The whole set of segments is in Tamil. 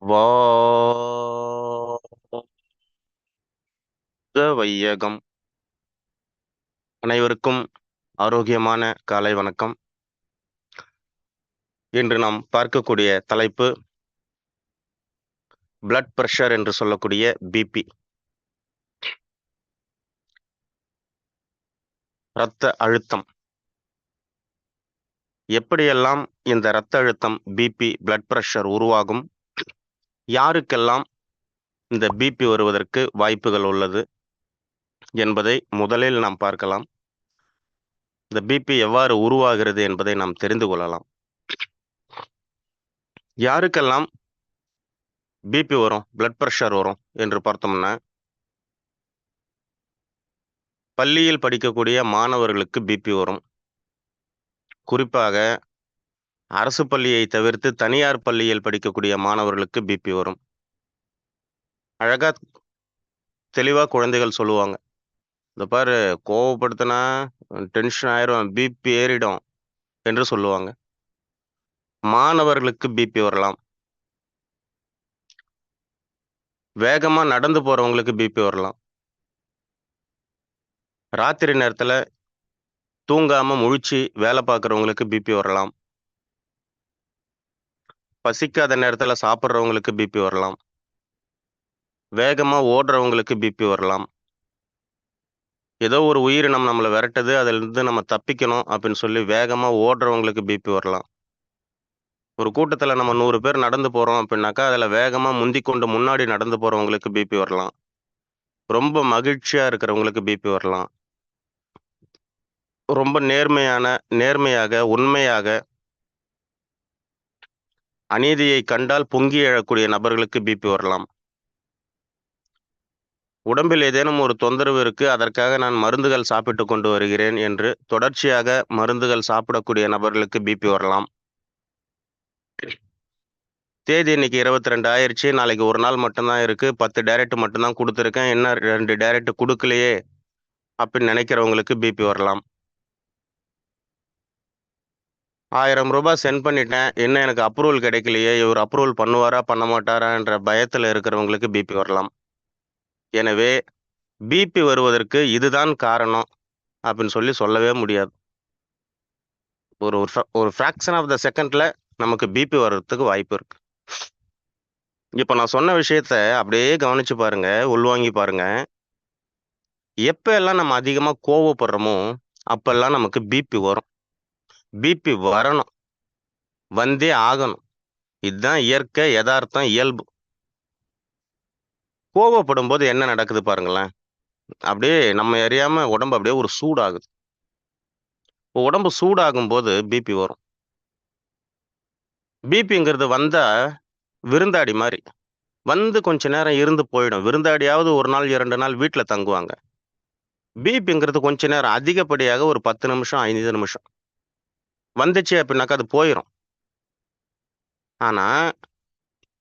வாழ்க வையகம். அனைவருக்கும் ஆரோக்கியமான காலை வணக்கம். இன்று நாம் பார்க்கக்கூடிய தலைப்பு பிளட் பிரஷர் என்று சொல்லக்கூடிய பிபி, இரத்த அழுத்தம். எப்படியெல்லாம் இந்த இரத்த அழுத்தம், பிபி, பிளட் பிரஷர் உருவாகும்? யாருக்கெல்லாம் இந்த பிபி வருவதற்கு வாய்ப்புகள் உள்ளது என்பதை முதலில் நாம் பார்க்கலாம். இந்த பிபி எவ்வாறு உருவாகிறது என்பதை நாம் தெரிந்து கொள்ளலாம். யாருக்கெல்லாம் பிபி வரும், பிளட் பிரஷர் வரும் என்று பார்த்தோம்னா, பள்ளியில் படிக்கக்கூடிய மாணவர்களுக்கு பிபி வரும். குறிப்பாக அரசு பள்ளியை தவிர்த்து தனியார் பள்ளியில் படிக்கக்கூடிய மாணவர்களுக்கு பிபி வரும். அழகா தெளிவா குழந்தைகள் சொல்லுவாங்க, இந்த பாரு கோவப்படுத்தினா டென்ஷன் ஆயிரும், பிபி ஏறிடும் என்று சொல்லுவாங்க. மாணவர்களுக்கு பிபி வரலாம். வேகமா நடந்து போறவங்களுக்கு பிபி வரலாம். ராத்திரி நேரத்துல தூங்காம முழிச்சு வேலை பார்க்குறவங்களுக்கு பிபி வரலாம். பசிக்காத நேரத்துல சாப்பிட்றவங்களுக்கு பிபி வரலாம். வேகமா ஓடுறவங்களுக்கு பிபி வரலாம். ஏதோ ஒரு உயிரினம் நம்மளை விரட்டுது, அதிலிருந்து நம்ம தப்பிக்கணும் அப்படின்னு சொல்லி வேகமா ஓடுறவங்களுக்கு பிபி வரலாம். ஒரு கூட்டத்துல நம்ம 100 பேர் நடந்து போறோம் அப்படின்னாக்கா, அதுல வேகமா முந்திக்கொண்டு முன்னாடி நடந்து போறவங்களுக்கு பிபி வரலாம். ரொம்ப மகிழ்ச்சியா இருக்கிறவங்களுக்கு பிபி வரலாம். ரொம்ப நேர்மையாக, உண்மையாக, அநீதியை கண்டால் பொங்கி எழக்கூடிய நபர்களுக்கு பிபி வரலாம். உடம்பில் ஏதேனும் ஒரு தொந்தரவு இருக்கு, அதற்காக நான் மருந்துகள் சாப்பிட்டுக் கொண்டு வருகிறேன் என்று தொடர்ச்சியாக மருந்துகள் சாப்பிடக்கூடிய நபர்களுக்கு பிபி வரலாம். தேதி இன்னைக்கு 22 ஆயிருச்சு, நாளைக்கு ஒரு நாள் மட்டும்தான் இருக்கு, 10 டைரக்ட் மட்டும்தான் கொடுத்துருக்கேன், இன்னும் 2 டைரக்ட் கொடுக்கலையே அப்படின்னு நினைக்கிறவங்களுக்கு பிபி வரலாம். ₹1000 சென்ட் பண்ணிட்டேன், இன்னும் எனக்கு அப்ரூவல் கிடைக்கலையே, இவர் அப்ரூவல் பண்ணுவாரா பண்ண மாட்டாரான்ற பயத்துல இருக்கிறவங்களுக்கு பிபி வரலாம். எனவே பிபி வருவதற்கு இதுதான் காரணம் அப்படின்னு சொல்லவே முடியாது. ஒரு ஃபிராக்ஷன் ஆஃப் த செகண்ட்ல நமக்கு பிபி வர்றதுக்கு வாய்ப்பு இருக்கு. இப்ப நான் சொன்ன விஷயத்த அப்படியே கவனிச்சு பாருங்க, உள்வாங்கி பாருங்க. எப்ப எல்லாம் நம்ம அதிகமா கோவப்படுறோமோ, அப்பெல்லாம் நமக்கு பிபி வரும். பிபி வரணும். வந்தே ஆகணும். இதுதான் இயற்கை, யதார்த்தம், இயல்பு. கோவப்படும்போது என்ன நடக்குது பாருங்களேன். அப்படியே நம்ம அறியாம உடம்பு அப்படியே ஒரு சூடாகுது. உடம்பு சூடாகும்போது பிபி வரும். பிபிங்கிறது வந்தா விருந்தாடி மாரி. வந்து கொஞ்ச நேரம் இருந்து போயிடும். விருந்தாடியாவது 1 நாள், 2 நாள் வீட்ல தங்குவாங்க. பிபிங்கிறது கொஞ்ச நேரம், அதிகப்படியாக ஒரு 10 நிமிஷம், 5 நிமிஷம். வந்துச்சு அப்படின்னாக்கா அது போயிரும். ஆனா,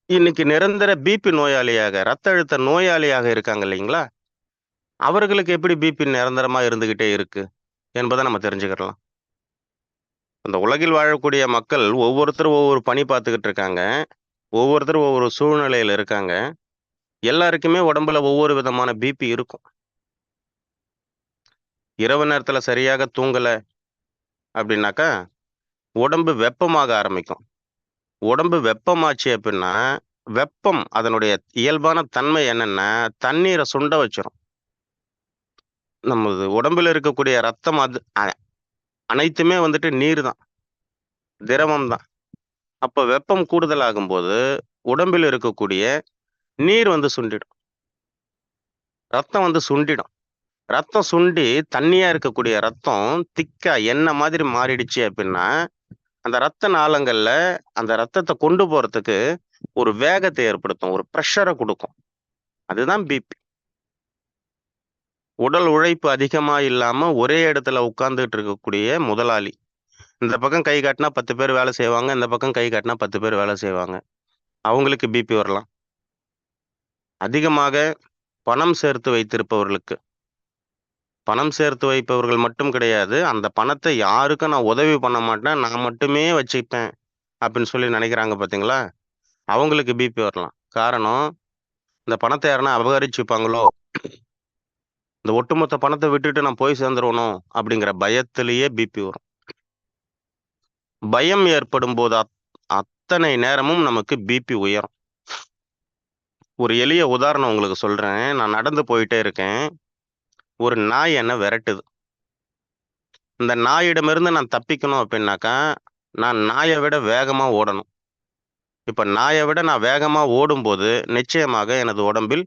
இன்னைக்கு நிரந்தர பிபி நோயாளியாக, ரத்த அழுத்த நோயாளியாக இருக்காங்க இல்லைங்களா? அவர்களுக்கு எப்படி பிபி நிரந்தரமா இருந்துகிட்டே இருக்கு என்பதை நம்ம தெரிஞ்சுக்கிறலாம். இந்த உலகில் வாழக்கூடிய மக்கள் ஒவ்வொருத்தரும் ஒவ்வொரு பணி பார்த்துக்கிட்டு இருக்காங்க. ஒவ்வொருத்தரும் ஒவ்வொரு சூழ்நிலையில இருக்காங்க. எல்லாருக்குமே உடம்புல ஒவ்வொரு விதமான பிபி இருக்கும். இரவு நேரத்துல சரியாக தூங்கல அப்படின்னாக்கா, உடம்பு வெப்பமாக ஆரம்பிக்கும். உடம்பு வெப்பமாச்சு அப்படின்னா, வெப்பம் அதனுடைய இயல்பான தன்மை என்னன்னா, தண்ணீர சுண்ட வச்சிரும். நமது உடம்பில இருக்கக்கூடிய ரத்தம் அது அனைத்துமே வந்துட்டு நீர் தான். திரவம் தான். அப்ப வெப்பம் கூடுதலாகும்போது, உடம்பில் இருக்கக்கூடிய நீர் வந்து சுண்டிடும். ரத்தம் வந்து சுண்டிடும். ரத்தம் சுண்டி தண்ணியா இருக்கக்கூடிய ரத்தம் திக்கா எண்ணெய் மாதிரி மாறிடுச்சு அப்படின்னா, அந்த ரத்த நாளங்கள்ல அந்த ரத்தத்த கொண்டு போறதுக்கு ஒரு வேகத்தை ஏற்படுத்தும். ஒரு பிரஷர குடுக்கும். அதுதான் பிபி. உடல் உழைப்பு அதிகமா இல்லாம ஒரே இடத்துல உட்கார்ந்துட்டு இருக்கக்கூடிய முதலாளி. இந்த பக்கம் கை காட்டினா 10 பேர் வேலை செய்வாங்க. இந்த பக்கம் கை காட்டினா 10 பேர் வேலை செய்வாங்க. அவங்களுக்கு பிபி வரலாம். அதிகமாக பணம் சேர்த்து வைத்திருப்பவர்களுக்கு. பணம் சேர்த்து வைப்பவர்கள் மட்டும் கிடையாது. அந்த பணத்தை யாருக்கும் நான் உதவி பண்ண மாட்டேன். நான் மட்டுமே வச்சுப்பேன் அப்படின்னு சொல்லி நினைக்கிறாங்க பார்த்தீங்களா? அவங்களுக்கு பிபி வரலாம். காரணம், இந்த பணத்தை யாருன்னா அபகரிச்சுப்பாங்களோ, இந்த ஒட்டுமொத்த பணத்தை விட்டுட்டு நான் போய் சேர்ந்துருவனோ அப்படிங்கிற பயத்திலேயே பிபி வரும். பயம் ஏற்படும்போது அத்தனை நேரமும் நமக்கு பிபி உயரும். ஒரு எளிய உதாரணம் உங்களுக்கு சொல்றேன். நான் நடந்து போயிட்டே இருக்கேன். ஒரு நாய் என்ன விரட்டுது. இந்த நாயிடமிருந்து நான் தப்பிக்கணும் அப்படின்னாக்கா, நான் நாயை விட வேகமா ஓடணும். இப்ப நாயை விட நான் வேகமா ஓடும்போது, நிச்சயமாக எனது உடம்பில்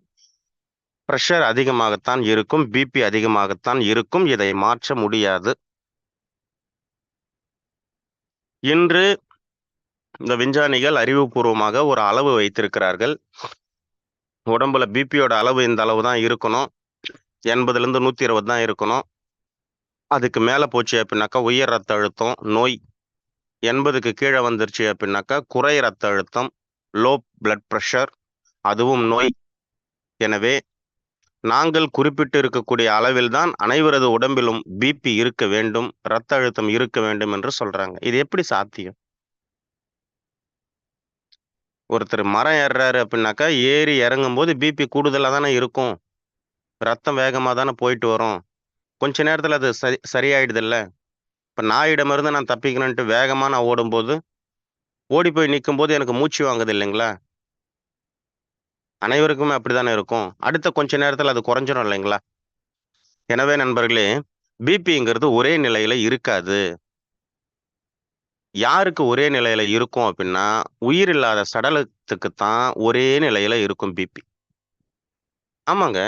பிரஷர் அதிகமாகத்தான் இருக்கும். பிபி அதிகமாகத்தான் இருக்கும். இதை மாற்ற முடியாது. இன்று இந்த விஞ்ஞானிகள் அறிவுபூர்வமாக ஒரு அளவு வைத்திருக்கிறார்கள். உடம்புல பிபியோட அளவு இந்த அளவு தான் இருக்கணும். 80லேருந்து 120 தான் இருக்கணும். அதுக்கு மேல போச்சு அப்படின்னாக்கா உயர் ரத்த அழுத்தம், நோய். 80க்கு கீழே வந்துருச்சு அப்படின்னாக்கா குறை ரத்த அழுத்தம், லோ பிளட் பிரஷர், அதுவும் நோய். எனவே நாங்கள் குறிப்பிட்டு இருக்கக்கூடிய அளவில்தான் அனைவரது உடம்பிலும் பிபி இருக்க வேண்டும், ரத்த அழுத்தம் இருக்க வேண்டும் என்று சொல்றாங்க. இது எப்படி சாத்தியம்? ஒருத்தர் மரம் ஏறுறாரு அப்படின்னாக்கா, ஏறி இறங்கும்போது பிபி கூடுதலா தானே இருக்கும். ரத்தம் வேகமா தானே போயிட்டு வரும். கொஞ்ச நேரத்துல அது சரியாயிடுதுல்ல. இப்ப நாயிடமிருந்து நான் தப்பிக்கணுன்ட்டு வேகமா நான் ஓடும்போது, ஓடி போய் நிக்கும்போது எனக்கு மூச்சு வாங்குது இல்லைங்களா? அனைவருக்குமே அப்படித்தானே இருக்கும். அடுத்த கொஞ்ச நேரத்துல அது குறைஞ்சிரும் இல்லைங்களா? எனவே நண்பர்களே, பிபிங்கிறது ஒரே நிலையில இருக்காது. யாருக்கு ஒரே நிலையில இருக்கும் அப்படின்னா, உயிர் இல்லாத சடலத்துக்கு தான் ஒரே நிலையில இருக்கும் பிபி. ஆமாங்க.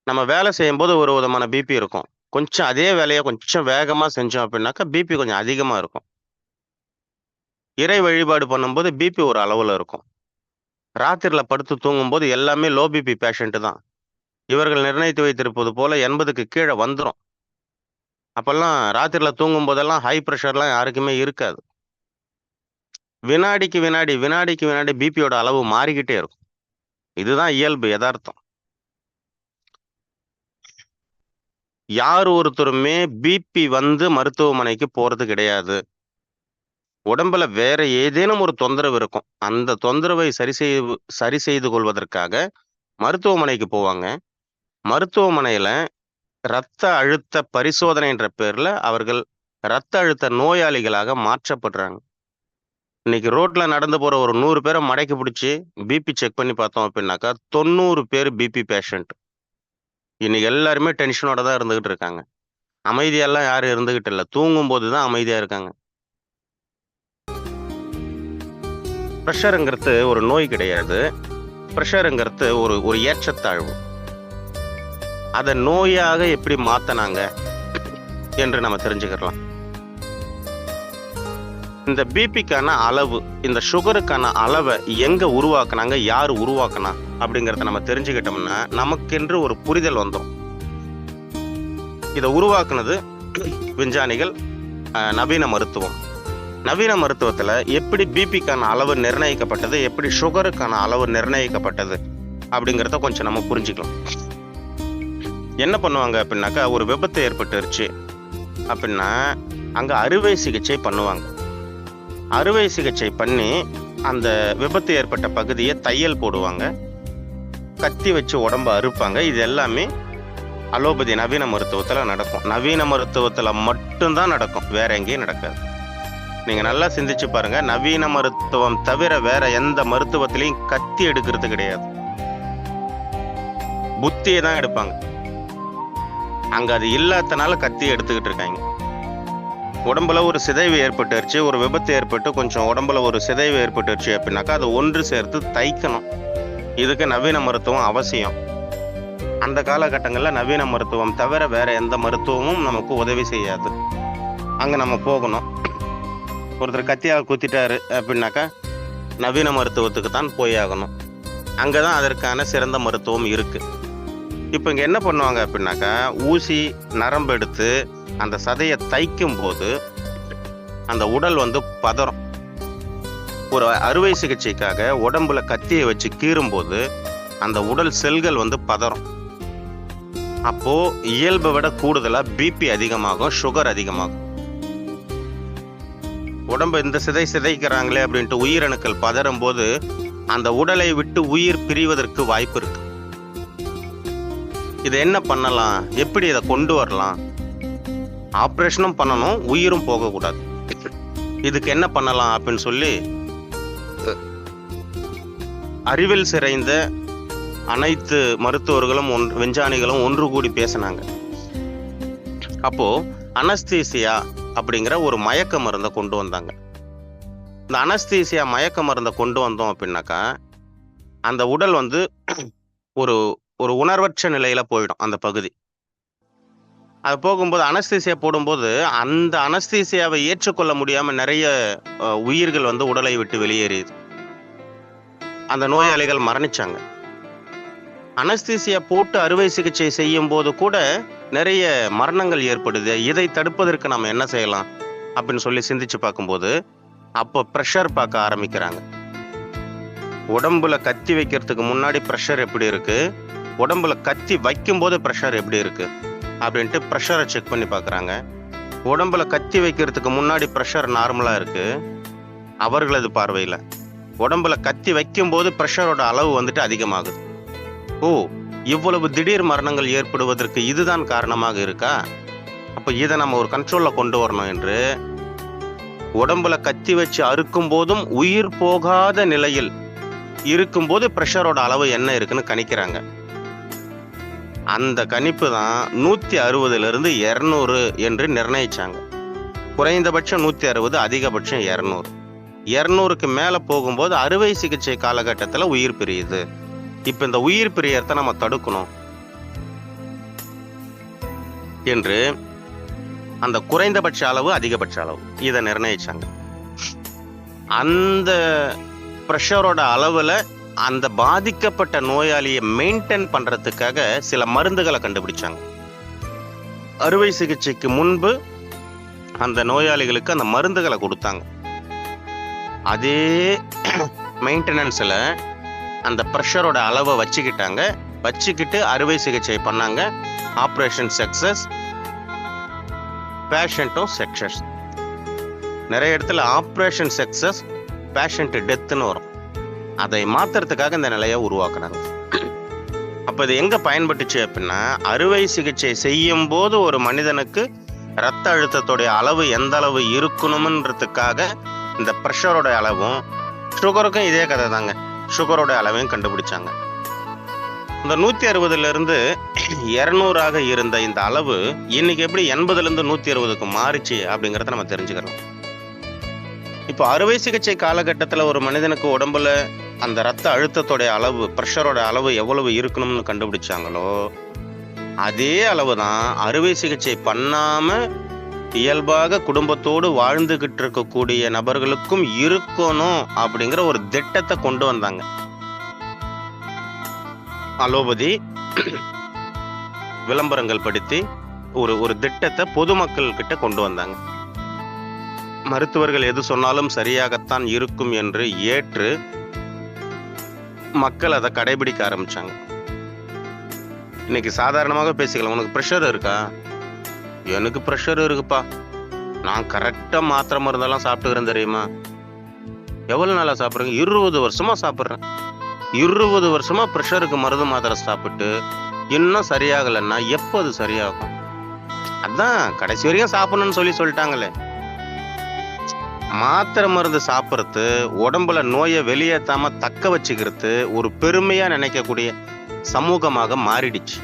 நம்ம வேலை செய்யும்போது ஒரு விதமான பிபி இருக்கும். கொஞ்சம் அதே வேலைய கொஞ்சம் வேகமா செஞ்சோம் அப்படின்னாக்கா, பிபி கொஞ்சம் அதிகமா இருக்கும். இறை வழிபாடு பண்ணும்போது பிபி ஒரு அளவுல இருக்கும். ராத்திரில படுத்து தூங்கும்போது எல்லாமே லோ பிபி பேஷண்ட் தான். இவர்கள் நிர்ணயித்து வைத்திருப்பது போல 80க்கு கீழ வந்துரும். அப்பல்லாம் ராத்திரில தூங்கும்போதெல்லாம் ஹை பிரஷர்லாம் யாருக்குமே இருக்காது. வினாடிக்கு வினாடி, வினாடிக்கு வினாடி பிபியோட அளவு மாறிக்கிட்டே இருக்கும். இதுதான் இயல்பு, எதார்த்தம். யார் ஒருத்தருமே பிபி வந்து மருத்துவமனைக்கு போறது கிடையாது. உடம்புல வேற ஏதேனும் ஒரு தொந்தரவு இருக்கும். அந்த தொந்தரவை சரி செய்து கொள்வதற்காக மருத்துவமனைக்கு போவாங்க. மருத்துவமனையில இரத்த அழுத்த பரிசோதனை என்ற பேர்ல அவர்கள் இரத்த அழுத்த நோயாளிகளாக மாற்றப்படுறாங்க. இன்னைக்கு ரோட்ல நடந்து போற ஒரு 100 பேரை மடக்கி பிடிச்சு பிபி செக் பண்ணி பார்த்தோம் அப்படின்னாக்கா 90 பேர் பிபி பேஷண்ட். இன்னைக்கு எல்லாருமே டென்ஷனோட தான் இருந்துகிட்டு இருக்காங்க. அமைதியெல்லாம் யாரும் இருந்துகிட்டு இல்ல. தூங்கும்போது தான் அமைதியா இருக்காங்க. பிரஷருங்கிறது ஒரு நோய் கிடையாது. பிரஷருங்கிறது ஒரு ஏற்றத்தாழ்வு. அதை நோயாக எப்படி மாத்தினாங்க என்று நம்ம தெரிஞ்சுக்கலாம். இந்த பிபிக்கான அளவு, இந்த சுகருக்கான அளவை எங்க உருவாக்குனாங்க, யாரு உருவாக்குனா அப்படிங்கிறத நம்ம தெரிஞ்சுக்கிட்டோம்னா நமக்கென்று ஒரு புரிதல் வந்துடும். இதை உருவாக்குனது விஞ்ஞானிகள், நவீன மருத்துவம். நவீன மருத்துவத்துல எப்படி பிபிக்கான அளவு நிர்ணயிக்கப்பட்டது, எப்படி சுகருக்கான அளவு நிர்ணயிக்கப்பட்டது அப்படிங்கிறத கொஞ்சம் நம்ம புரிஞ்சுக்கலாம். என்ன பண்ணுவாங்க அப்படின்னாக்கா, ஒரு விபத்து ஏற்பட்டுருச்சு அப்படின்னா அங்க அறுவை சிகிச்சை பண்ணுவாங்க. அறுவை சிகிச்சை பண்ணி அந்த விபத்து ஏற்பட்ட பகுதியை தையல் போடுவாங்க, கத்தி வச்சு உடம்ப அறுப்பாங்க. இது எல்லாமே அலோபதி நவீன மருத்துவத்துல நடக்கும். நவீன மருத்துவத்துல மட்டும்தான் நடக்கும், வேற எங்கேயும் நடக்காது. நீங்க நல்லா சிந்திச்சு பாருங்க. நவீன மருத்துவம் தவிர வேற எந்த மருத்துவத்திலையும் கத்தி எடுக்கிறது கிடையாது, புத்தியை தான் எடுப்பாங்க. அங்க அது இல்லாதனால கத்தி எடுத்துக்கிட்டு இருக்காங்க. உடம்புல ஒரு சிதைவு ஏற்பட்டுருச்சு, ஒரு விபத்து ஏற்பட்டு கொஞ்சம் உடம்புல ஒரு சிதைவு ஏற்பட்டுருச்சு அப்படின்னாக்கா அதை ஒன்று சேர்த்து தைக்கணும். இதுக்கு நவீன மருத்துவம் அவசியம். அந்த காலகட்டங்களில் நவீன மருத்துவம் தவிர வேற எந்த மருத்துவமும் நமக்கு உதவி செய்யாது. அங்க நம்ம போகணும். ஒருத்தர் கத்தியாக குத்திட்டாரு அப்படின்னாக்கா நவீன மருத்துவத்துக்கு தான் போய் ஆகணும். அங்கதான் அதற்கான சிறந்த மருத்துவம் இருக்கு. இப்ப இங்க என்ன பண்ணுவாங்க அப்படின்னாக்கா, ஊசி நரம்பு எடுத்து அந்த சதையை தைக்கும் போது அந்த உடல் வந்து பதறும். ஒரு அறுவை சிகிச்சைக்காக உடம்புல கத்தியை வச்சு கீறும் போது அந்த உடல் செல்கள் வந்து பதறும். அப்போ இயல்பை விட கூடுதலா பிபி அதிகமாகும், சுகர் அதிகமாகும். உடம்பு இந்த சிதைக்கிறாங்களே அப்படின்ட்டு உயிரணுக்கள் பதறும் போது அந்த உடலை விட்டு உயிர் பிரிவதற்கு வாய்ப்பு இருக்கு. இதை என்ன பண்ணலாம், எப்படி இதை கொண்டு வரலாம்? ஆப்ரேஷனும் பண்ணணும், உயிரும் போகக்கூடாது. இதுக்கு என்ன பண்ணலாம் அப்படின்னு சொல்லி அறிவில் சிறைந்த அனைத்து மருத்துவர்களும் விஞ்ஞானிகளும் ஒன்று கூடி பேசினாங்க. அப்போ அனஸ்தீசியா அப்படிங்கிற ஒரு மயக்க மருந்தை கொண்டு வந்தாங்க. இந்த அனஸ்தீசியா மயக்க மருந்தை கொண்டு வந்தோம் அப்படின்னாக்கா அந்த உடல் ஒரு ஒரு உணர்வற்ற நிலையில போயிடும். அந்த பகுதி அது போகும்போது அனஸ்தீசியா போடும்போது அந்த அனஸ்தீசியாவை ஏற்றுக்கொள்ள முடியாம நிறைய உயிர்கள் உடலை விட்டு வெளியேறியது. அந்த நோயாளிகள் மரணிச்சாங்க. அனஸ்தீசியா போட்டு அறுவை சிகிச்சை செய்யும் போது கூட நிறைய மரணங்கள் ஏற்படுது. இதை தடுப்பதற்கு நம்ம என்ன செய்யலாம் அப்படின்னு சொல்லி சிந்திச்சு பார்க்கும்போது அப்போ ப்ரெஷர் பார்க்க ஆரம்பிக்கிறாங்க. உடம்புல கத்தி வைக்கிறதுக்கு முன்னாடி ப்ரெஷர் எப்படி இருக்கு, உடம்புல கத்தி வைக்கும் போது ப்ரெஷர் எப்படி இருக்கு அப்படின்ட்டு ப்ரெஷரை செக் பண்ணி பார்க்குறாங்க. உடம்புல கத்தி வைக்கிறதுக்கு முன்னாடி ப்ரெஷர் நார்மலாக இருக்கு அவர்களது பார்வையில். உடம்புல கத்தி வைக்கும் போது ப்ரெஷரோட அளவு அதிகமாகுது. ஓ, இவ்வளவு திடீர் மரணங்கள் ஏற்படுவதற்கு இதுதான் காரணமாக இருக்கா? அப்போ இதை நம்ம ஒரு கண்ட்ரோலில் கொண்டு வரணும் என்று உடம்புல கத்தி வச்சு அறுக்கும் போதும் உயிர் போகாத நிலையில் இருக்கும்போது ப்ரெஷரோட அளவு என்ன இருக்குன்னு கணிக்கிறாங்க. அந்த கணிப்பு தான் 160 200 என்று நிர்ணயிச்சாங்க. குறைந்தபட்சம் 160, அதிகபட்சம் 200. 200க்கு மேல போகும்போது அறுவை சிகிச்சை காலகட்டத்தில் உயிர் பிரியுது. இப்ப இந்த உயிர் பிரியத்தை நம்ம தடுக்கணும் என்று அந்த குறைந்தபட்ச அளவு அதிகபட்ச அளவு இதை நிர்ணயிச்சாங்க. அந்த ப்ரெஷரோட அளவுல அந்த பாதிக்கப்பட்ட நோயாளியை மெயின்டைன் பண்றதுக்காக சில மருந்துகளை கண்டுபிடிச்சாங்க. அறுவை சிகிச்சைக்கு முன்பு அந்த நோயாளிகளுக்கு அந்த மருந்துகளை கொடுத்தாங்க. அதே மெயின்டெனன்ஸ்ல அந்த ப்ரெஷரோட அளவை வச்சுக்கிட்டு அறுவை சிகிச்சை பண்ணாங்க. ஆப்ரேஷன் சக்சஸ், பேஷண்ட்டும் சக்சஸ். நிறைய இடத்துல ஆப்ரேஷன் சக்சஸ், பேஷண்ட் டெத்துன்னு வரும். அதை மாத்துறதுக்காக இந்த நிலையை உருவாக்குனாங்க. அப்ப இது எங்க பயன்பட்டுச்சு அப்படின்னா, அறுவை சிகிச்சை செய்யும் போது ஒரு மனிதனுக்கு ரத்த அழுத்தத்துடைய அளவு எந்த அளவு இருக்கணும்ன்றதுக்காக இந்த ப்ரெஷரோட அளவும், சுகருக்கும் இதே கதை தாங்க, சுகரோட அளவையும் கண்டுபிடிச்சாங்க. இந்த 160 200 இருந்த இந்த அளவு இன்னைக்கு எப்படி 80 160க்கு மாறிச்சு அப்படிங்கிறத நம்ம தெரிஞ்சுக்கிறோம். இப்போ அறுவை சிகிச்சை காலகட்டத்தில் ஒரு மனிதனுக்கு உடம்புல அந்த ரத்த அழுத்தத்தோடைய அளவு, ப்ரெஷரோட அளவு எவ்வளவு இருக்கணும்னு கண்டுபிடிச்சாங்களோ அதே அளவு தான் அறுவை சிகிச்சை பண்ணாம இயல்பாக குடும்பத்தோடு வாழ்ந்துகிட்டு இருக்கக்கூடிய நபர்களுக்கும் இருக்கணும் அப்படிங்கிற ஒரு திட்டத்தை கொண்டு வந்தாங்க. அலோபதி விளம்பரங்கள் படுத்தி ஒரு திட்டத்தை பொதுமக்கள் கிட்ட கொண்டு வந்தாங்க. மருத்துவர்கள் எது சொன்னாலும் சரியாகத்தான் இருக்கும் என்று ஏற்று மக்கள் அதை கடைபிடிக்க ஆரம்பிச்சாங்க. இன்னைக்கு சாதாரணமாக பேசிக்கலாம். உனக்கு ப்ரெஷர் இருக்கா? எனக்கு ப்ரெஷர் இருக்குப்பா, நான் கரெக்டா மாத்திரை மருந்தெல்லாம் சாப்பிட்டுக்கிறேன் தெரியுமா. எவ்வளவு நாளா சாப்பிட்றேங்க? 20 வருஷமா சாப்பிட்றேன். 20 வருஷமா ப்ரெஷருக்கு மருந்து மாத்திரை சாப்பிட்டு இன்னும் சரியாகலைன்னா எப்போ அது சரியாகும்? அதான் கடைசி வரைக்கும் சாப்பிடணும்னு சொல்லிட்டாங்களே. மாத்திரை மருந்து சாப்பிட்றது உடம்புல நோயை வெளியேற்றாம தக்க வச்சுக்கிறது ஒரு பெருமையா நினைக்கக்கூடிய சமூகமாக மாறிடுச்சு.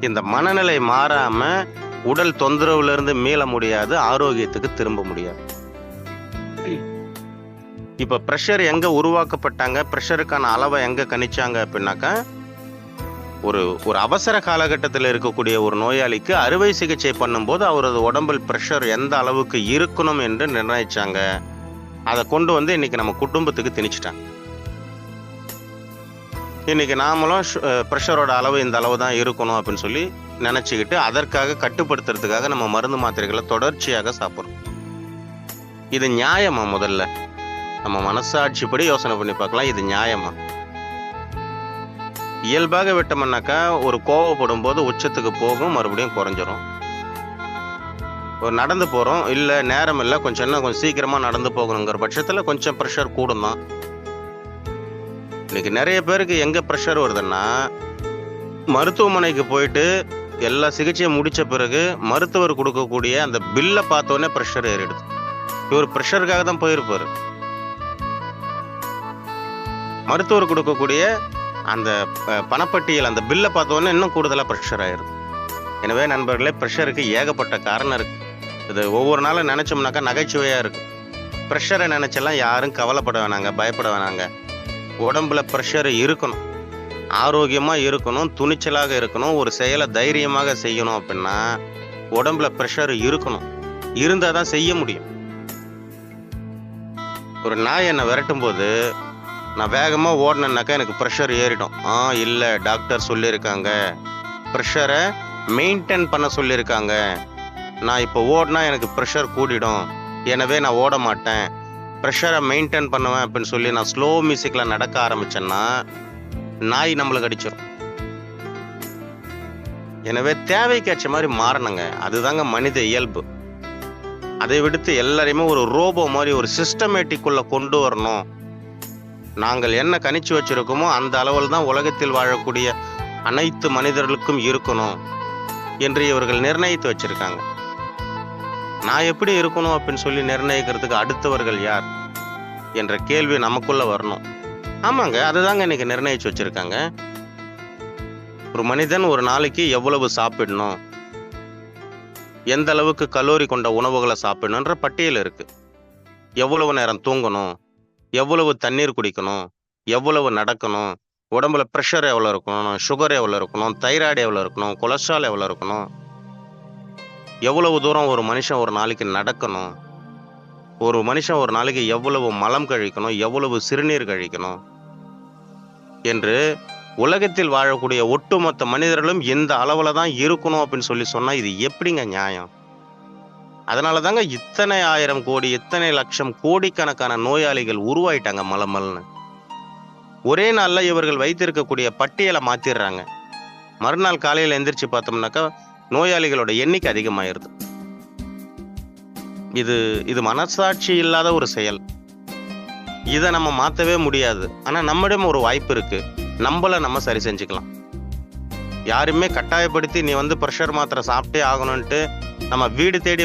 இந்த மனநிலை மாறாம உடல் தொந்தரவுல இருந்து மீள முடியாது, ஆரோக்கியத்துக்கு திரும்ப முடியாது. இப்ப பிரஷர் எங்க உருவாக்கப்பட்டாங்க, பிரஷருக்கான அளவை எங்க கணிச்சாங்க அப்படின்னாக்கா, ஒரு அவசர காலகட்டத்தில் இருக்கக்கூடிய ஒரு நோயாளிக்கு அறுவை சிகிச்சை பண்ணும்போது அவரது உடம்பில் பிரஷர் எந்த அளவுக்கு இருக்கணும் என்று நிர்ணயிச்சாங்க. அதை கொண்டு வந்து இன்னைக்கு நம்ம குடும்பத்துக்கு திணிச்சிட்டாங்க. இன்னைக்கு நாமளும் பிரஷரோட அளவு இந்த அளவு தான் இருக்கணும் அப்படின்னு சொல்லி நினைச்சுக்கிட்டு அதற்காக கட்டுப்படுத்துறதுக்காக நம்ம மருந்து மாத்திரைகளை தொடர்ச்சியாக சாப்பிட்றோம். இது நியாயமா? முதல்ல நம்ம மனசாட்சிப்படி யோசனை பண்ணி பார்க்கலாம், இது நியாயமா? இயல்பாக விட்டோம்னாக்கா ஒரு கோவப்படும் போது உச்சத்துக்கு போகும், மறுபடியும் குறைஞ்சிரும். ஒரு நடந்து போறோம், இல்ல நேரம் இல்ல, கொஞ்சம் சீக்கிரமா நடந்து போகணுங்கிற பட்சத்துல கொஞ்சம் பிரஷர் கூடும் தான். இன்னைக்கு நிறைய பேருக்கு எங்க பிரஷர் வருதுன்னா, மருத்துவமனைக்கு போயிட்டு எல்லா சிகிச்சையும் முடிச்ச பிறகு மருத்துவர் கொடுக்கக்கூடிய அந்த பில்ல பார்த்தோன்னே பிரஷர் ஏறிடுது. இவர் பிரஷருக்காக தான் போயிருப்பாரு. மருத்துவர் கொடுக்கக்கூடிய அந்த பணப்பட்டியல், அந்த பில்ல பார்த்தோன்னே இன்னும் கூடுதலா பிரஷர் ஆயிருது. எனவே நண்பர்களே, பிரஷருக்கு ஏகப்பட்ட காரணம் இருக்கு. இது ஒவ்வொரு நாளும் நினைச்சோம்னாக்கா நகைச்சுவையா இருக்கு. பிரஷரை நினைச்செல்லாம் யாரும் கவலைப்பட வேணாங்க, பயப்பட வேணாங்க. உடம்புல பிரஷர் இருக்கணும், ஆரோக்கியமா இருக்கணும், துணிச்சலாக இருக்கணும், ஒரு செயலை தைரியமாக செய்யணும். அப்படின்னா உடம்புல பிரஷர் இருக்கணும், இருந்தா தான் செய்ய முடியும். ஒரு நாய் என்னை விரட்டும் போது நான் வேகமா ஓடினேன்னாக்கா எனக்கு ப்ரெஷர் ஏறிடும். இல்லை, டாக்டர் சொல்லியிருக்காங்க ப்ரெஷரை மெயின்டைன் பண்ண சொல்லியிருக்காங்க, நான் இப்போ ஓடினா எனக்கு ப்ரெஷர் கூடிடும், எனவே நான் ஓட மாட்டேன், ப்ரெஷரை மெயின்டைன் பண்ணுவேன் அப்படின்னு சொல்லி நான் ஸ்லோ மியூசிக்கில் நடக்க ஆரம்பிச்சேன்னா நாய் நம்மளுக்கு அடிச்சிடும். எனவே தேவைக்கேற்ற மாதிரி மாறணுங்க, அதுதாங்க மனித இயல்பு. அதை விடுத்து எல்லாரையுமே ஒரு ரோபோ மாதிரி ஒரு சிஸ்டமேட்டிக்குள்ள கொண்டு வரணும். நாங்கள் என்ன கணிச்சு வச்சிருக்கோமோ அந்த அளவில் தான் உலகத்தில் வாழக்கூடிய அனைத்து மனிதர்களுக்கும் இருக்கணும் என்று இவர்கள் நிர்ணயித்து வச்சிருக்காங்க. நான் எப்படி இருக்கணும் அப்படின்னு சொல்லி நிர்ணயிக்கிறதுக்கு அடுத்தவர்கள் யார் என்ற கேள்வி நமக்குள்ள வரணும். ஆமாங்க, அதுதாங்க இன்னைக்கு நிர்ணயிச்சு வச்சிருக்காங்க. ஒரு மனிதன் ஒரு நாளைக்கு எவ்வளவு சாப்பிடணும், எந்த அளவுக்கு கலோரி கொண்ட உணவுகளை சாப்பிடணுன்ற பட்டியல் இருக்கு. எவ்வளவு நேரம் தூங்கணும், எவ்வளவு தண்ணீர் குடிக்கணும், எவ்வளவு நடக்கணும், உடம்புல ப்ரெஷர் எவ்வளோ இருக்கணும், சுகர் எவ்வளோ இருக்கணும், தைராய்டு எவ்வளோ இருக்கணும், கொலஸ்ட்ரால் எவ்வளோ இருக்கணும், எவ்வளவு தூரம் ஒரு மனுஷன் ஒரு நாளைக்கு நடக்கணும், ஒரு மனுஷன் ஒரு நாளைக்கு எவ்வளவு மலம் கழிக்கணும், எவ்வளவு சிறுநீர் கழிக்கணும் என்று உலகத்தில் வாழக்கூடிய ஒட்டுமொத்த மனிதர்களும் இந்த அளவுல தான் இருக்கணும் அப்படின்னு சொல்லி சொன்னா இது எப்படிங்க நியாயம்? அதனால தாங்க இத்தனை 1000 கோடி, இத்தனை லட்சம் கோடிக்கணக்கான நோயாளிகள் உருவாயிட்டாங்க மலமல்னு. ஒரே நாள்ல இவர்கள் வைத்திருக்கக்கூடிய பட்டியலை மாத்திடுறாங்க. மறுநாள் காலையில எந்திரிச்சு பார்த்தோம்னாக்கா நோயாளிகளோட எண்ணிக்கை அதிகமாயிருது. இது மனசாட்சி இல்லாத ஒரு செயல். இதை நம்ம மாற்றவே முடியாது. ஆனால் நம்மிடம் ஒரு வாய்ப்பு இருக்கு, நம்மளை நம்ம சரி செஞ்சுக்கலாம். யாருமே கட்டாயப்படுத்தி நீ ப்ரெஷர் மாத்திரை சாப்பிட்டே ஆகணும்ன்ட்டு நம்ம வீடு தேடி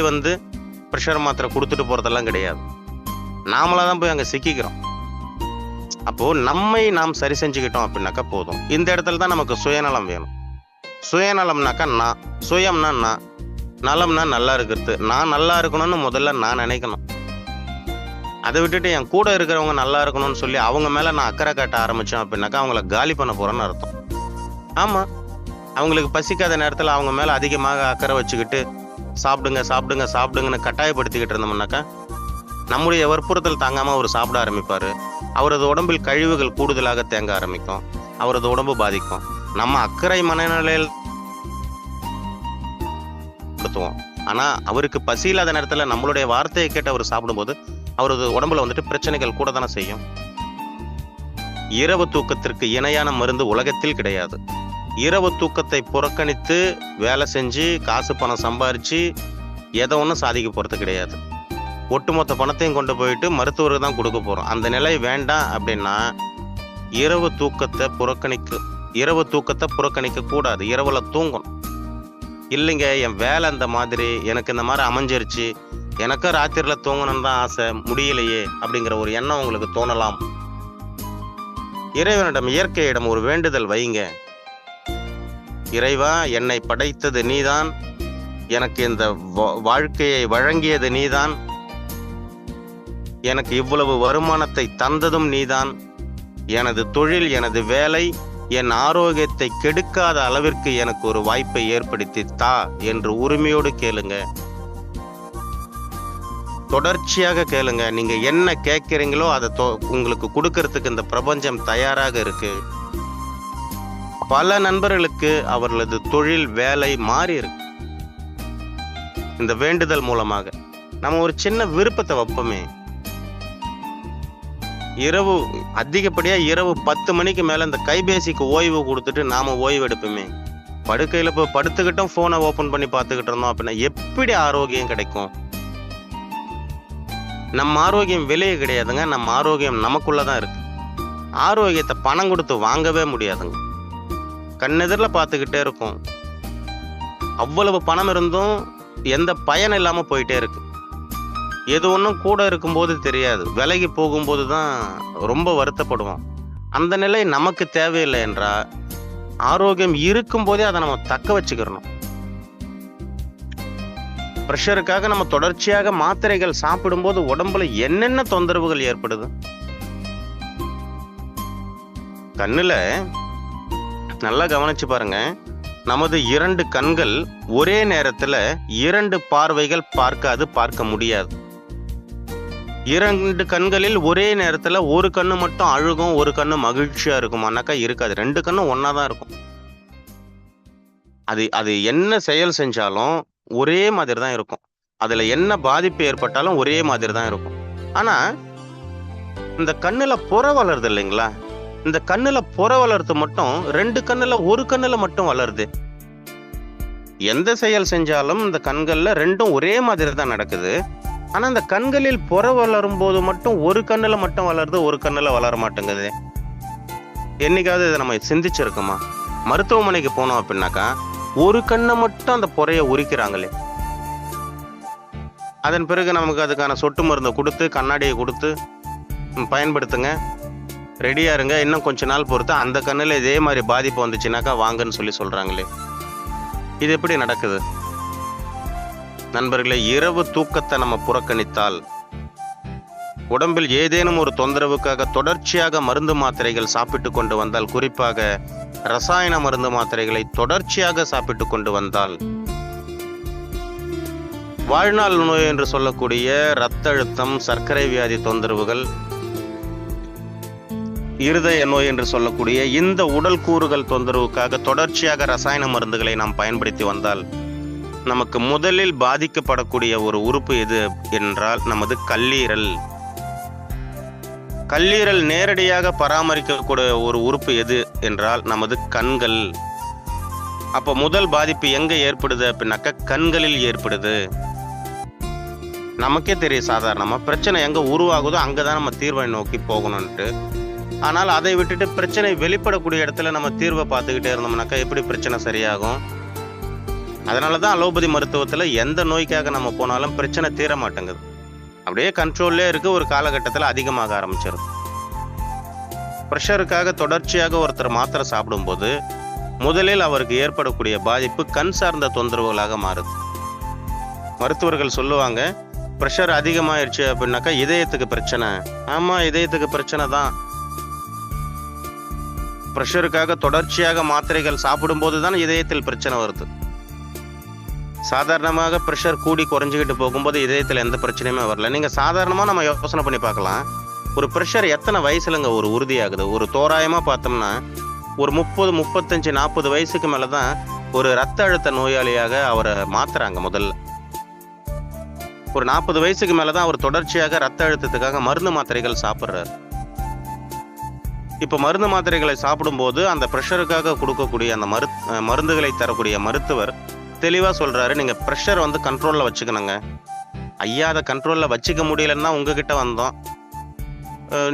ப்ரெஷர் மாத்திரை கொடுத்துட்டு போறதெல்லாம் கிடையாது. நாமளா தான் போய் அங்கே சிக்கிக்கிறோம். அப்போ நம்மை நாம் சரி செஞ்சுக்கிட்டோம் அப்படின்னாக்கா போதும். இந்த இடத்துல தான் நமக்கு சுயநலம் வேணும். சுயநலம்னாக்கா நான், சுயம்னா நான், நலம்னா நல்லா இருக்கிறது. நான் நல்லா இருக்கணும்னு முதல்ல நான் நினைக்கணும். அதை விட்டுட்டு என் கூட இருக்கிறவங்க நல்லா இருக்கணும்னு சொல்லி அவங்க மேல நான் அக்கறை காட்ட ஆரம்பிச்சோம் அப்படின்னாக்கா அவங்கள காலி பண்ண போறேன்னு அர்த்தம். ஆமா, அவங்களுக்கு பசிக்காத நேரத்துல அவங்க மேல அதிகமாக அக்கறை வச்சுக்கிட்டு சாப்பிடுங்க சாப்பிடுங்க சாப்பிடுங்கன்னு கட்டாயப்படுத்திக்கிட்டு இருந்தோம்னாக்கா நம்முடைய வற்புறுத்தல் தாங்காம அவர் சாப்பிட ஆரம்பிப்பாரு. அவரது உடம்பில் கழிவுகள் கூடுதலாக தேங்க ஆரம்பிக்கும், அவரது உடம்பு பாதிக்கும். நம்ம அக்கறை மனநிலையில் படுத்துவோம். ஆனா அவருக்கு பசி இல்லாத நேரத்துல நம்மளுடைய வார்த்தையை கேட்டு அவர் சாப்பிடும்போது அவரது உடம்புல பிரச்சனைகள் கூட தானே செய்யும். இரவு தூக்கத்திற்கு இணையான மருந்து உலகத்தில் கிடையாது. இரவு தூக்கத்தை புறக்கணித்து வேலை செஞ்சு காசு பணம் சம்பாரிச்சு எதை ஒன்றும் சாதிக்க போறது கிடையாது. ஒட்டுமொத்த பணத்தையும் கொண்டு போயிட்டு மருத்துவருக்கு தான் கொடுக்க போறோம். அந்த நிலை வேண்டாம் அப்படின்னா இரவு தூக்கத்தை புறக்கணிக்க கூடாது. இரவுல தூங்கணும். இல்லைங்க, என் வேலை அந்த மாதிரி, எனக்கு இந்த மாதிரி அமைஞ்சிருச்சு, எனக்கும் ராத்திரில தூங்கணும்னு தான் ஆசை, முடியலையே அப்படிங்கிற ஒரு எண்ணம் உங்களுக்கு தோணலாம். இறைவனிடம், இயற்கையிடம் ஒரு வேண்டுதல் வைங்க. இறைவா, என்னை படைத்தது நீதான், எனக்கு இந்த வாழ்க்கையை வழங்கியது நீதான், எனக்கு இவ்வளவு வருமானத்தை தந்ததும் நீதான், எனது தொழில், எனது வேலை என் ஆரோக்கியத்தை கெடுக்காத அளவிற்கு எனக்கு ஒரு வாய்ப்பை ஏற்படுத்தி தா என்று உரிமையோடு கேளுங்க. தொடர்ச்சியாக கேளுங்க. நீங்க என்ன கேட்கிறீங்களோ அதை உங்களுக்கு கொடுக்கறதுக்கு இந்த பிரபஞ்சம் தயாராக இருக்கு. பல நண்பர்களுக்கு அவர்களது தொழில், வேலை மாறி இருக்கு. இந்த வேண்டுதல் மூலமாக நம்ம ஒரு சின்ன விருப்பத்தை வைப்போமே. அதிகப்படியா இரவு 10 மணிக்கு மேல இந்த கைபேசிக்கு ஓய்வு கொடுத்துட்டு நாம ஓய்வு எடுப்போமே. படுக்கையில இப்போ படுத்துக்கிட்டும் போனை ஓபன் பண்ணி பார்த்துக்கிட்டு இருந்தோம் அப்படின்னா எப்படி ஆரோக்கியம் கிடைக்கும்? நம்ம ஆரோக்கியம் வெளியே கிடையாதுங்க. நம்ம ஆரோக்கியம் நமக்குள்ளதான் இருக்கு. ஆரோக்கியத்தை பணம் கொடுத்து வாங்கவே முடியாதுங்க. கண்ணெதிரில் பார்த்துக்கிட்டே இருக்கும். அவ்வளவு பணம் இருந்தும் எந்த பயன் இல்லாம போயிட்டே இருக்கு. எது ஒன்றும் கூட இருக்கும்போது தெரியாது, விலகி போகும்போது தான் ரொம்ப வருத்தப்படுவோம். அந்த நிலை நமக்கு தேவையில்லை என்றா ஆரோக்கியம் இருக்கும் போதே அதை நம்ம தக்க வச்சுக்கிறணும். பிரஷருக்காக நம்ம தொடர்ச்சியாக மாத்திரைகள் சாப்பிடும்போது உடம்புல என்னென்ன தொந்தரவுகள் ஏற்படுது? கண்ணுல நல்லா கவனிச்சு பாருங்க. நமது 2 கண்கள் ஒரே நேரத்துல 2 பார்வைகள் பார்க்க முடியாது. 2 கண்களில் ஒரே நேரத்துல ஒரு கண்ணு மட்டும் அழுகும், ஒரு கண்ணு மகிழ்ச்சியா இருக்குமானாக்கா இருக்காது. 2 கண்ணும் ஒன்னாதான் இருக்கும். அது என்ன செயல் செஞ்சாலும் ஒரே மாதிரி தான் இருக்கும். அதுல என்ன பாதிப்பு ஏற்பட்டாலும் ஒரே மாதிரி தான் இருக்கும். ஆனா இந்த கண்ணுல புற வளருது இல்லைங்களா? இந்த கண்ணுல புற வளர்த்து மட்டும் 2 கண்ணுல ஒரு கண்ணுல மட்டும் வளருது. எந்த செயல் செஞ்சாலும் இந்த கண்கள்ல 2ம் ஒரே மாதிரி தான் நடக்குது. ஆனா இந்த கண்களில் புற வளரும் போது மட்டும் ஒரு கண்ணுல மட்டும் வளருது, ஒரு கண்ணுல வளர மாட்டேங்குது. என்னைக்காவது இதை நம்ம சிந்திச்சிருக்கோமா? மருத்துவமனைக்கு போனோம் அப்படின்னாக்கா ஒரு கண்ணை மட்டும் அந்த புறைய உரிக்கிறாங்களே. அதன் பிறகு நமக்கு அதுக்கான சொட்டு மருந்தை கொடுத்து கண்ணாடியை கொடுத்து பயன்படுத்துங்க, ரெடியா இருங்க, இன்னும் கொஞ்ச நாள் பொறுத்து அந்த கண்ணுல இதே மாதிரி பாதிப்பு வந்துச்சுனாக்கா வாங்கன்னு சொல்லி சொல்றாங்களே. இது எப்படி நடக்குது நண்பர்களே? இரவு தூக்கத்தை நம்ம புறக்கணித்தால், உடம்பில் ஏதேனும் ஒரு தொந்தரவுக்காக தொடர்ச்சியாக மருந்து மாத்திரைகள் சாப்பிட்டு கொண்டு வந்தால், குறிப்பாக ரசாயன மருந்து மாத்திரைகளை தொடர்ச்சியாக சாப்பிட்டு கொண்டு வந்தால், வாழ்நாள் நோய் என்று சொல்லக்கூடிய இரத்த அழுத்தம், சர்க்கரை வியாதி தொந்தரவுகள், இருதய நோய் என்று சொல்லக்கூடிய இந்த உடல் கூறுகள் தொந்தரவுக்காக தொடர்ச்சியாக ரசாயன மருந்துகளை நாம் பயன்படுத்தி வந்தால், நமக்கு முதலில் பாதிக்கப்படக்கூடிய ஒரு உறுப்பு எது என்றால் நமது கல்லீரல். கல்லீரல் நேரடியாக பராமரிக்கக்கூடிய ஒரு உறுப்பு எது என்றால் நமது கண்கள். அப்ப முதல் பாதிப்பு எங்க ஏற்படுது அப்படின்னாக்க கண்களில் ஏற்படுது. நமக்கே தெரியும், சாதாரணமா பிரச்சனை எங்க உருவாகுதோ அங்கதான் நம்ம தீர்வை நோக்கி போகணும்ட்டு. ஆனால் அதை விட்டுட்டு பிரச்சனை வெளிப்படக்கூடிய இடத்துல நம்ம தீர்வை பார்த்துக்கிட்டே இருந்தோம்னாக்கா எப்படி பிரச்சனை சரியாகும்? அதனாலதான் அலோபதி மருத்துவத்துல எந்த நோய்க்காக நம்ம போனாலும் பிரச்சனை தீர மாட்டேங்குது. அப்படியே கண்ட்ரோல்லே இருக்கு. ஒரு காலகட்டத்தில் அதிகமாக ஆரம்பிச்சிருது. ப்ரெஷருக்காக தொடர்ச்சியாக ஒருத்தர் மாத்திரை சாப்பிடும்போது முதலில் அவருக்கு ஏற்படக்கூடிய பாதிப்பு கண் சார்ந்த தொந்தரவுகளாக மாறுது. மருத்துவர்கள் சொல்லுவாங்க, ப்ரெஷர் அதிகமாயிருச்சு அப்படின்னாக்கா இதயத்துக்கு பிரச்சனை. ஆமா, இதயத்துக்கு பிரச்சனை தான். ப்ரெஷருக்காக தொடர்ச்சியாக மாத்திரைகள் சாப்பிடும்போது தான் இதயத்தில் பிரச்சனை வருது. சாதாரணமாக ப்ரெஷர் கூடி குறைஞ்சிக்கிட்டு போகும்போது இதயத்தில் எந்த பிரச்சனையுமே வரல. நீங்க சாதாரணமா நம்ம யோசனை பண்ணி பார்க்கலாம், ஒரு ப்ரெஷர் எத்தனை வயசுலங்க ஒரு உறுதியாகுது? ஒரு தோராயமா பார்த்தோம்னா ஒரு 30, 35, 40 வயசுக்கு மேலதான் ஒரு ரத்த அழுத்த நோயாளியாக அவரை மாத்துறாங்க. முதல்ல ஒரு 40 வயசுக்கு மேலதான் அவர் தொடர்ச்சியாக ரத்த அழுத்தத்துக்காக மருந்து மாத்திரைகள் சாப்பிட்றாரு. இப்ப மருந்து மாத்திரைகளை சாப்பிடும்போது அந்த ப்ரெஷருக்காக கொடுக்கக்கூடிய அந்த மருந்துகளை தரக்கூடிய மருத்துவர் தெளிவா சொல்றாரு, நீங்க ப்ரெஷர் கண்ட்ரோல்ல வச்சுக்கணுங்க. ஐயா, அதை கண்ட்ரோல்ல வச்சுக்க முடியலன்னா உங்ககிட்ட வந்தோம்,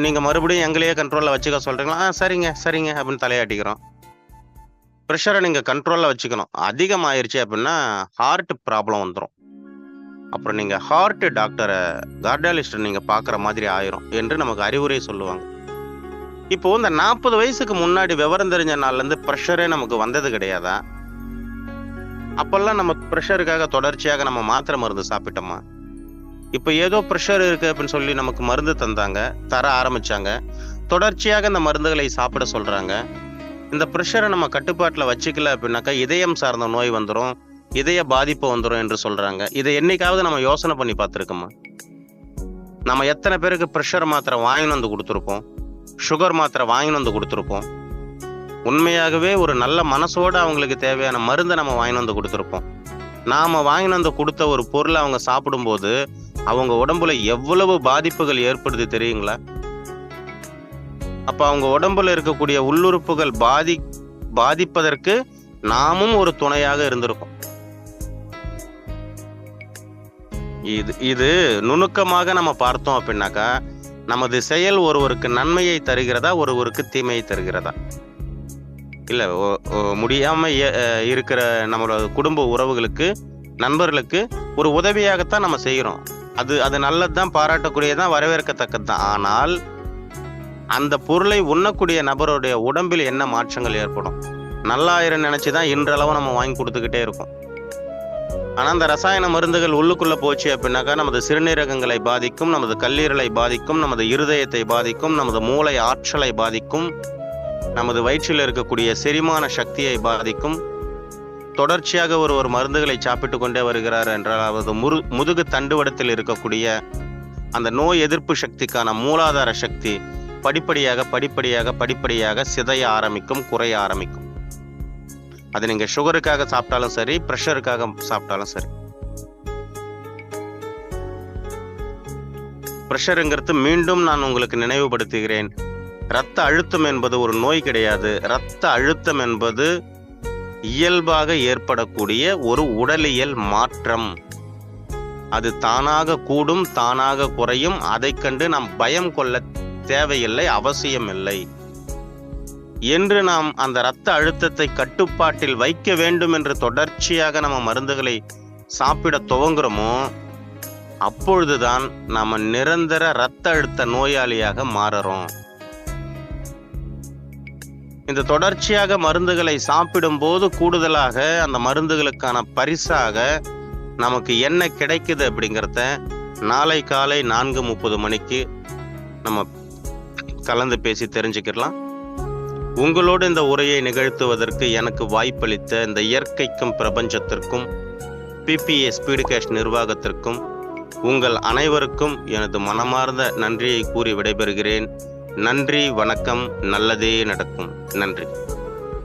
நீங்க மறுபடியும் எங்களையே கண்ட்ரோல்ல வச்சுக்க சொல்றீங்களா? சரிங்க சரிங்க அப்படின்னு தலையாட்டிக்கிறோம். ப்ரெஷரை நீங்க கண்ட்ரோல்ல வச்சுக்கணும். அதிகமாயிருச்சு அப்படின்னா ஹார்ட் ப்ராப்ளம் வந்துடும். அப்புறம் நீங்க ஹார்ட் டாக்டரை, கார்டியாலஜிஸ்ட் நீங்க பாக்குற மாதிரி ஆயிரும் என்று நமக்கு அறிவுரை சொல்லுவாங்க. இப்போ இந்த 40 வயசுக்கு முன்னாடி விவரம் தெரிஞ்ச நாள்ல இருந்து ப்ரெஷரே நமக்கு வந்தது கிடையாதா? அப்பெல்லாம் நம்ம ப்ரெஷருக்காக தொடர்ச்சியாக நம்ம மாத்திரை மருந்து சாப்பிட்டோமா? இப்ப ஏதோ ப்ரெஷர் இருக்கு அப்படின்னு சொல்லி நமக்கு மருந்து தர ஆரம்பிச்சாங்க. தொடர்ச்சியாக இந்த மருந்துகளை சாப்பிட சொல்றாங்க. இந்த ப்ரெஷரை நம்ம கட்டுப்பாட்டுல வச்சுக்கல அப்படின்னாக்கா இதயம் சார்ந்த நோய் வந்துடும், இதய பாதிப்பு வந்துடும் என்று சொல்றாங்க. இதை என்னைக்காவது நம்ம யோசனை பண்ணி பார்த்துருக்கோமா? நம்ம எத்தனை பேருக்கு ப்ரெஷர் மாத்திரை வாங்கிட்டு வந்து கொடுத்துருப்போம், சுகர் மாத்திரை வாங்கிட்டு வந்து கொடுத்துருப்போம். உண்மையாகவே ஒரு நல்ல மனசோட அவங்களுக்கு தேவையான மருந்தை நம்ம வாங்கிட்டு வந்து கொடுத்துருப்போம். நாம வாங்கிட்டு வந்து கொடுத்த ஒரு பொருளை அவங்க சாப்பிடும்போது அவங்க உடம்புல எவ்வளவு பாதிப்புகள் ஏற்படுது தெரியுங்களா? அப்ப அவங்க உடம்புல இருக்கக்கூடிய உள்ளுறுப்புகள் பாதிப்பதற்கு நாமும் ஒரு துணையாக இருந்திருக்கோம். இது நுணுக்கமாக நம்ம பார்த்தோம் அப்படின்னாக்கா, நமது செயல் ஒருவருக்கு நன்மையை தருகிறதா, ஒருவருக்கு தீமையை தருகிறதா? இல்ல முடியாம இருக்கிற நம்மளோட குடும்ப உறவுகளுக்கு, நண்பர்களுக்கு ஒரு உதவியாகத்தான் நம்ம செய்கிறோம். அது நல்லதுதான், பாராட்டக்கூடியதான், வரவேற்கத்தக்கது தான். ஆனால் அந்த பொருளை உண்ணக்கூடிய நபருடைய உடம்பில் என்ன மாற்றங்கள் ஏற்படும்? நல்லாயிரம் நினைச்சுதான் இன்றளவும் நம்ம வாங்கி கொடுத்துக்கிட்டே இருக்கோம். ஆனா அந்த ரசாயன மருந்துகள் உள்ளுக்குள்ள போச்சு அப்படின்னாக்கா, நமது சிறுநீரகங்களை பாதிக்கும், நமது கல்லீரலை பாதிக்கும், நமது இருதயத்தை பாதிக்கும், நமது மூளை ஆற்றலை பாதிக்கும், நமது வயிற்றில் இருக்கக்கூடிய செரிமான சக்தியை பாதிக்கும். தொடர்ச்சியாக ஒரு மருந்துகளை சாப்பிட்டு கொண்டே வருகிறார் என்றால், அவரது முதுகு தண்டுவடத்தில் இருக்கக்கூடிய அந்த நோய் எதிர்ப்பு சக்திக்கான மூலாதார சக்தி படிப்படியாக சிதைய ஆரம்பிக்கும், குறைய ஆரம்பிக்கும். அது நீங்க சுகருக்காக சாப்பிட்டாலும் சரி, பிரஷருக்காக சாப்பிட்டாலும் சரி. பிரஷருங்கிறது மீண்டும் நான் உங்களுக்கு நினைவுபடுத்துகிறேன், இரத்த அழுத்தம் என்பது ஒரு நோய் கிடையாது. இரத்த அழுத்தம் என்பது இயல்பாக ஏற்படக்கூடிய ஒரு உடலியல் மாற்றம். அது தானாக கூடும், தானாக குறையும். அதை கண்டு நாம் பயம் கொள்ள தேவையில்லை, அவசியம் இல்லை. என்று நாம் அந்த இரத்த அழுத்தத்தை கட்டுப்பாட்டில் வைக்க வேண்டும் என்று தொடர்ச்சியாக நம்ம மருந்துகளை சாப்பிட துவங்குறோமோ, அப்பொழுதுதான் நாம நிரந்தர இரத்த அழுத்த நோயாளியாக மாறுறோம். இந்த தொடர்ச்சியாக மருந்துகளை சாப்பிடும் போது கூடுதலாக அந்த மருந்துகளுக்கான பரிசாக நமக்கு என்ன கிடைக்குது அப்படிங்கிறத நாளை காலை 4:30 மணிக்கு நம்ம கலந்து பேசி தெரிஞ்சுக்கலாம். உங்களோடு இந்த உரையை நிகழ்த்துவதற்கு எனக்கு வாய்ப்பளித்த இந்த இயற்கைக்கும் பிரபஞ்சத்திற்கும் PPA ஸ்பீடுகாஸ்ட் நிர்வாகத்திற்கும் உங்கள் அனைவருக்கும் எனது மனமார்ந்த நன்றியை கூறி விடைபெறுகிறேன். நன்றி, வணக்கம், நல்லதே நடக்கும். நன்றி.